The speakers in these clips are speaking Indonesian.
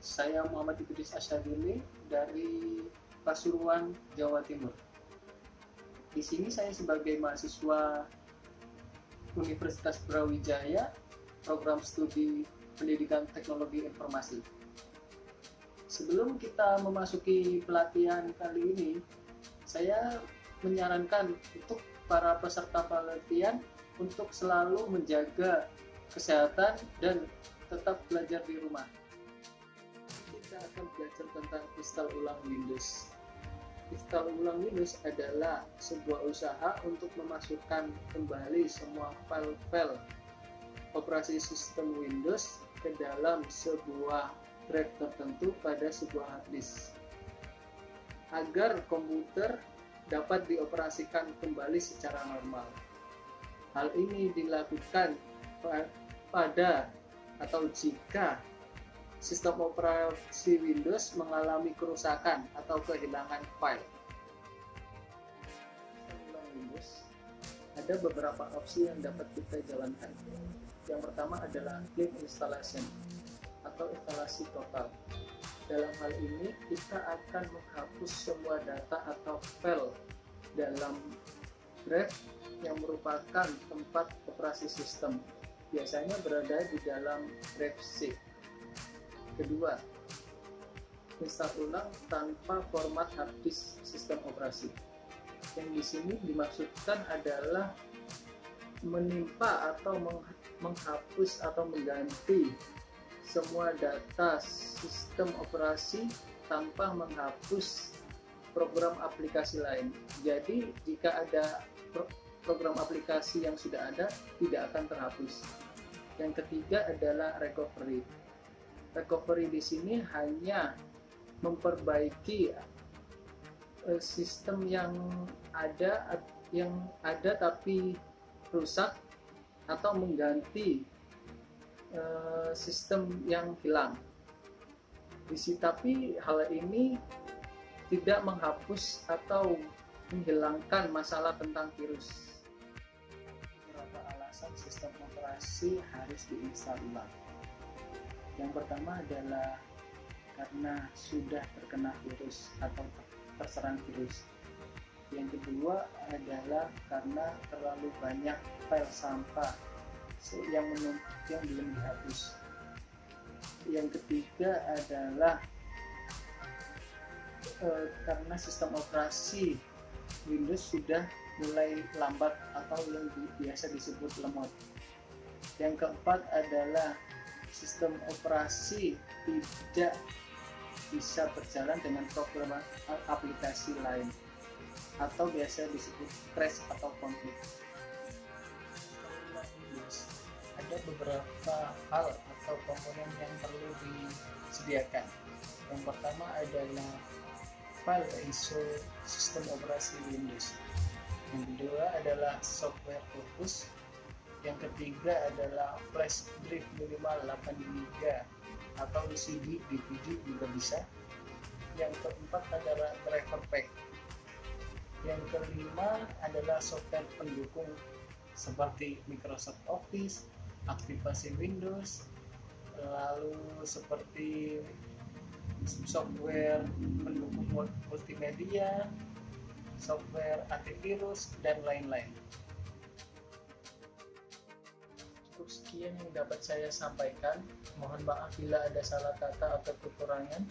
Saya Muhammad Idris Asyadili dari Pasuruan, Jawa Timur. Di sini saya sebagai mahasiswa Universitas Brawijaya, program studi Pendidikan Teknologi Informasi. Sebelum kita memasuki pelatihan kali ini, saya menyarankan untuk para peserta pelatihan untuk selalu menjaga kesehatan dan tetap belajar di rumah. Kita akan belajar tentang install ulang Windows. Install ulang Windows adalah sebuah usaha untuk memasukkan kembali semua file-file operasi sistem Windows ke dalam sebuah drive tertentu pada sebuah hard disk agar komputer dapat dioperasikan kembali secara normal. Hal ini dilakukan pada atau jika sistem operasi Windows mengalami kerusakan atau kehilangan file. Dalam Windows ada beberapa opsi yang dapat kita jalankan. Yang pertama adalah clean installation atau instalasi total. Dalam hal ini kita akan menghapus semua data atau file dalam drive yang merupakan tempat operasi sistem. Biasanya berada di dalam drive C. Kedua, install ulang tanpa format hard disk sistem operasi. Yang di sini dimaksudkan adalah menimpa atau menghapus atau mengganti semua data sistem operasi tanpa menghapus program aplikasi lain. Jadi jika ada program aplikasi yang sudah ada, tidak akan terhapus. Yang ketiga adalah recovery. Recovery di sini hanya memperbaiki sistem yang ada tapi rusak atau mengganti sistem yang hilang. Tapi hal ini tidak menghapus atau menghilangkan masalah tentang virus. Beberapa alasan sistem operasi harus diinstal ulang. Yang pertama adalah karena sudah terkena virus atau terserang virus. Yang kedua adalah karena terlalu banyak file sampah yang belum dihapus. Yang ketiga adalah karena sistem operasi Windows sudah mulai lambat atau yang biasa disebut lemot. Yang keempat adalah sistem operasi tidak bisa berjalan dengan program aplikasi lain atau biasa disebut crash atau konflik. Ada beberapa hal atau komponen yang perlu disediakan. Yang pertama adalah file ISO sistem operasi Windows. Yang kedua adalah software fokus. Yang ketiga adalah flash drive minimal 8 GB atau CD, DVD juga bisa. Yang keempat adalah driver pack. Yang kelima adalah software pendukung seperti Microsoft Office, aktivasi Windows, lalu seperti software pendukung multimedia, software antivirus, dan lain-lain. Cukup sekian yang dapat saya sampaikan. Mohon maaf bila ada salah kata atau kekurangan.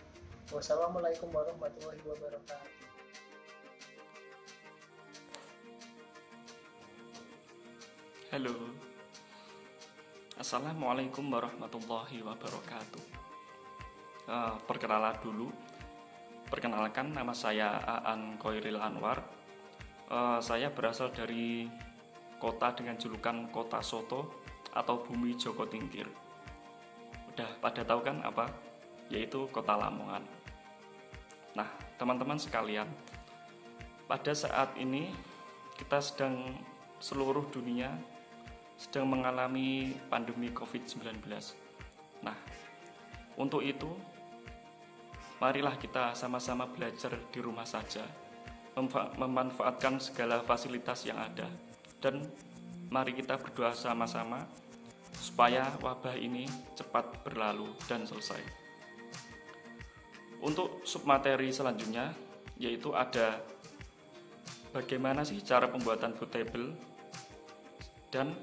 Wassalamualaikum warahmatullahi wabarakatuh. Halo, Assalamualaikum warahmatullahi wabarakatuh. Perkenalkan, nama saya Aan Khoiril Anwar. Saya berasal dari kota dengan julukan Kota Soto atau Bumi Joko Tingkir. Udah pada tahu kan apa? Yaitu Kota Lamongan. Nah, teman-teman sekalian, pada saat ini seluruh dunia sedang mengalami pandemi COVID-19. Nah, untuk itu, marilah kita sama-sama belajar di rumah saja, memanfaatkan segala fasilitas yang ada, dan mari kita berdoa sama-sama supaya wabah ini cepat berlalu dan selesai. Untuk submateri selanjutnya yaitu ada bagaimana sih cara pembuatan bootable dan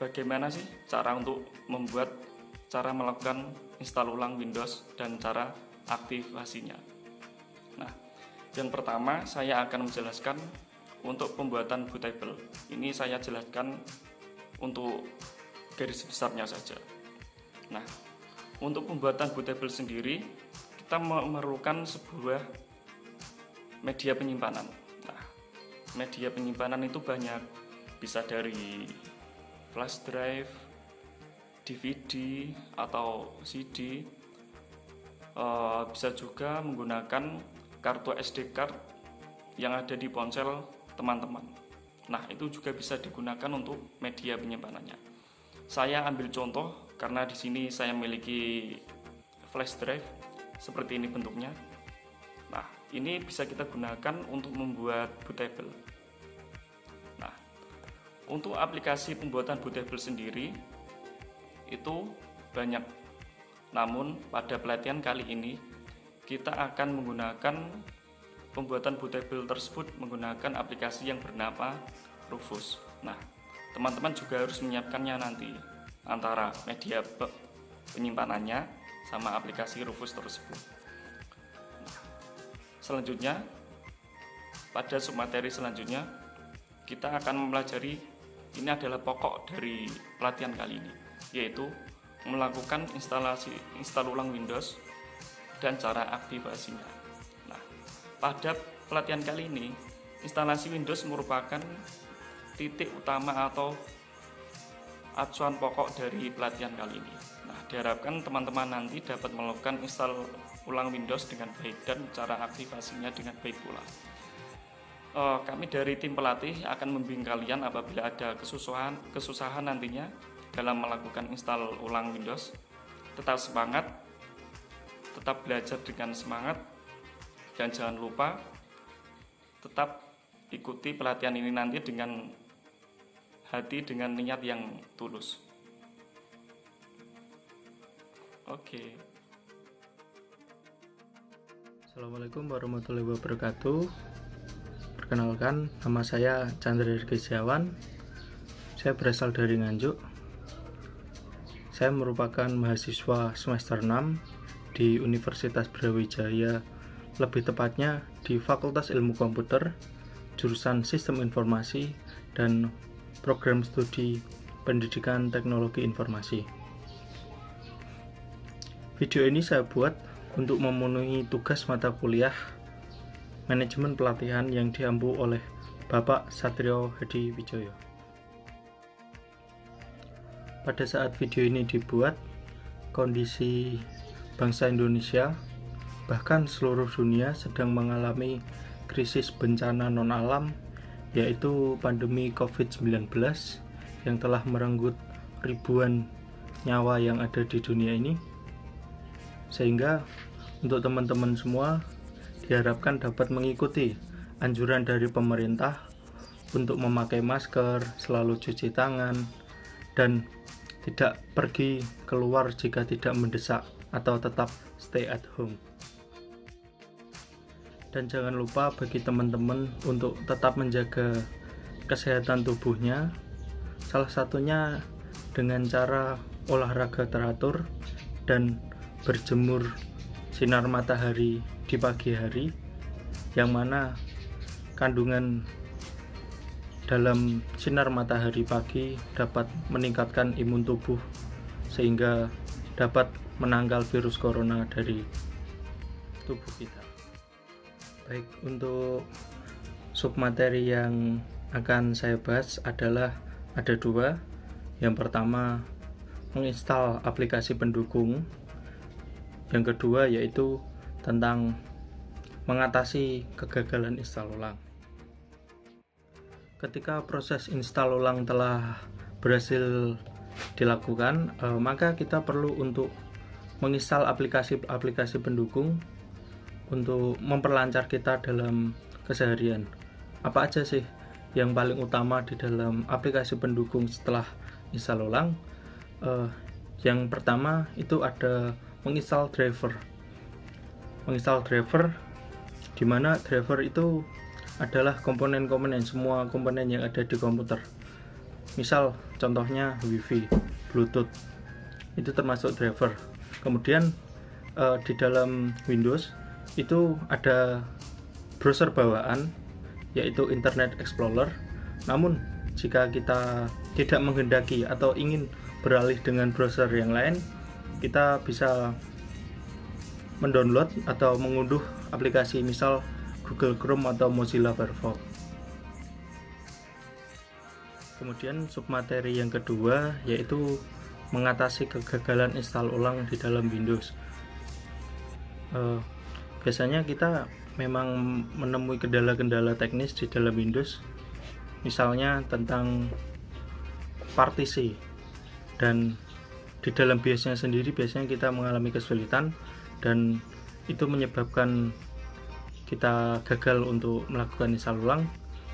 bagaimana sih cara melakukan install ulang Windows dan cara aktivasinya. Nah, yang pertama saya akan menjelaskan untuk pembuatan bootable. Ini saya jelaskan untuk garis besarnya saja. Nah, untuk pembuatan bootable sendiri kita memerlukan sebuah media penyimpanan. Nah, media penyimpanan itu banyak, bisa dari flash drive, DVD atau CD, bisa juga menggunakan kartu SD card yang ada di ponsel teman-teman. Nah, itu juga bisa digunakan untuk media penyimpanannya. Saya ambil contoh karena di sini saya memiliki flash drive seperti ini bentuknya. Nah, ini bisa kita gunakan untuk membuat bootable. Nah, untuk aplikasi pembuatan bootable sendiri itu banyak. Namun pada pelatihan kali ini kita akan menggunakan pembuatan bootable tersebut menggunakan aplikasi yang bernama Rufus. Nah, teman-teman juga harus menyiapkannya nanti antara media penyimpanannya sama aplikasi Rufus tersebut. Nah, selanjutnya pada submateri selanjutnya kita akan mempelajari, ini adalah pokok dari pelatihan kali ini, yaitu melakukan install ulang Windows dan cara aktivasinya. Nah, pada pelatihan kali ini instalasi Windows merupakan titik utama atau acuan pokok dari pelatihan kali ini. Nah, diharapkan teman-teman nanti dapat melakukan install ulang Windows dengan baik dan cara aktivasinya dengan baik pula. Kami dari tim pelatih akan membimbing kalian apabila ada kesusahan nantinya dalam melakukan install ulang Windows. Tetap semangat, tetap belajar dengan semangat, dan jangan lupa tetap ikuti pelatihan ini nanti dengan hati, dengan niat yang tulus. Oke. Assalamualaikum warahmatullahi wabarakatuh. Perkenalkan, nama saya Chandra Dirgesiawan. Saya berasal dari Nganjuk. Saya merupakan mahasiswa semester 6 di Universitas Brawijaya, lebih tepatnya di Fakultas Ilmu Komputer, jurusan Sistem Informasi dan Program Studi Pendidikan Teknologi Informasi. Video ini saya buat untuk memenuhi tugas mata kuliah Manajemen Pelatihan yang diampu oleh Bapak Satrio Hadi Wijoyo. Pada saat video ini dibuat, kondisi bangsa Indonesia, bahkan seluruh dunia sedang mengalami krisis bencana non-alam, yaitu pandemi COVID-19 yang telah merenggut ribuan nyawa yang ada di dunia ini. Sehingga untuk teman-teman semua diharapkan dapat mengikuti anjuran dari pemerintah untuk memakai masker, selalu cuci tangan, dan tidak pergi keluar jika tidak mendesak atau tetap stay at home. Dan jangan lupa bagi teman-teman untuk tetap menjaga kesehatan tubuhnya, salah satunya dengan cara olahraga teratur dan berjemur sinar matahari di pagi hari, yang mana kandungan dalam sinar matahari pagi dapat meningkatkan imun tubuh sehingga dapat menangkal virus corona dari tubuh kita. Baik, untuk submateri yang akan saya bahas adalah ada dua. Yang pertama, menginstal aplikasi pendukung. Yang kedua yaitu tentang mengatasi kegagalan install ulang. Ketika proses install ulang telah berhasil dilakukan, maka kita perlu untuk menginstal aplikasi pendukung untuk memperlancar kita dalam keseharian. Apa aja sih yang paling utama di dalam aplikasi pendukung setelah install ulang? Yang pertama itu ada menginstal driver. menginstal driver, di mana driver itu adalah komponen-komponen, semua komponen yang ada di komputer. Misal contohnya WiFi, Bluetooth, itu termasuk driver. Kemudian di dalam Windows itu ada browser bawaan, yaitu Internet Explorer. Namun jika kita tidak menghendaki atau ingin beralih dengan browser yang lain, kita bisa mendownload atau mengunduh aplikasi misal Google Chrome atau Mozilla Firefox. Kemudian submateri yang kedua yaitu mengatasi kegagalan install ulang di dalam Windows. Biasanya kita memang menemui kendala-kendala teknis di dalam Windows, misalnya tentang partisi, dan di dalam BIOS-nya sendiri biasanya kita mengalami kesulitan dan itu menyebabkan kita gagal untuk melakukan install ulang.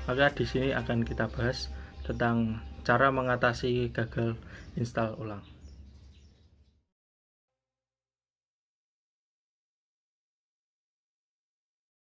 Maka di sini akan kita bahas tentang cara mengatasi gagal install ulang.